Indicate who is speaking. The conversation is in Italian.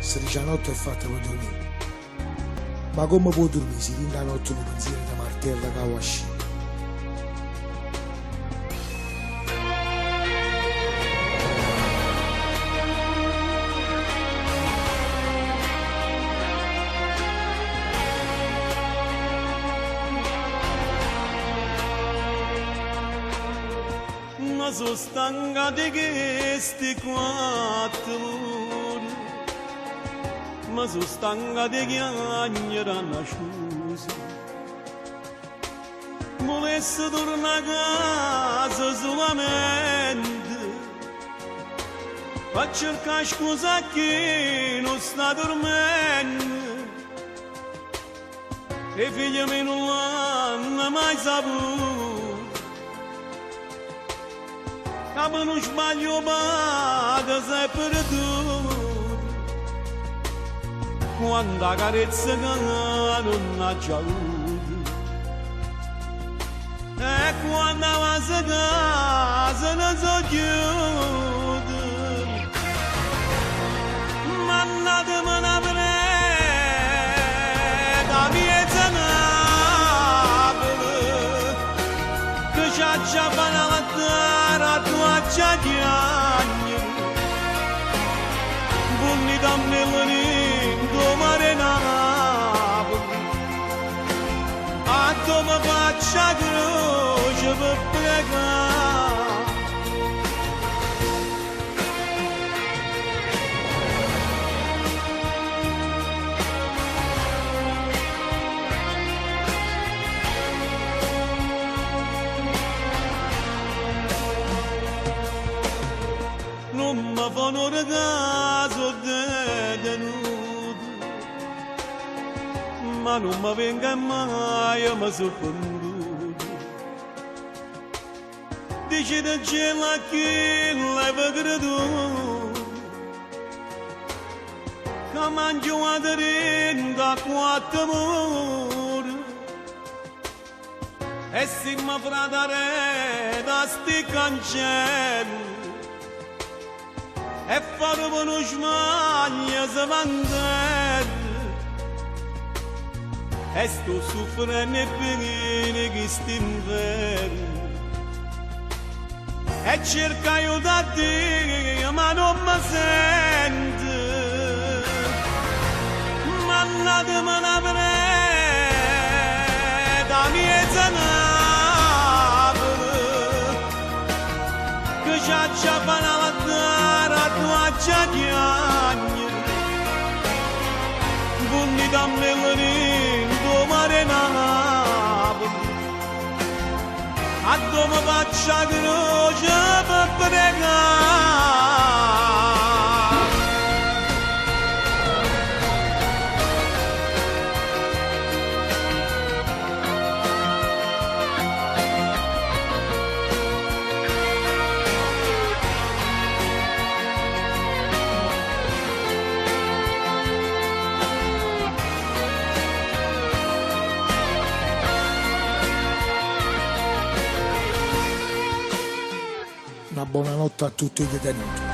Speaker 1: se dice la notte è fatta per dormire. Ma come può dormire se in la notte non pensiero di martella che ho ascì?
Speaker 2: Ma sono stanca di questi quattro, ma sono stanca di chiagnere a nasciusa. Volessi tornare a casa solamente per cercare scusa a chi non sta dormendo. E figli miei non l'hanno mai saputo. Ma non sbaglio mai sei perduto quando la carezza che non ha già avuto e quando la casa non so chiusa mannatemi una preda miezza Napoli che c'ha la c'è di anni, bunni da meloni, domare Napoli, a dove faccia croce per pregare. Non mi fanno caso detenuto, ma non mi venga mai, mi sono perduto. Dici da cielo che l'hai creduto, che mangio a da quattro mura, e se mi fratare da sti cancelli, e fare uno smaglia se vantelli e sto soffrendo e venire che st'inverno e cerco aiuto da Dio ma non mi sente mannatemi una preda miezza Napoli che c'ha la c'è di anni, bunni da meloni, domare Napoli, a dove faccia croce per pregare.
Speaker 1: Una buonanotte a tutti i detenuti.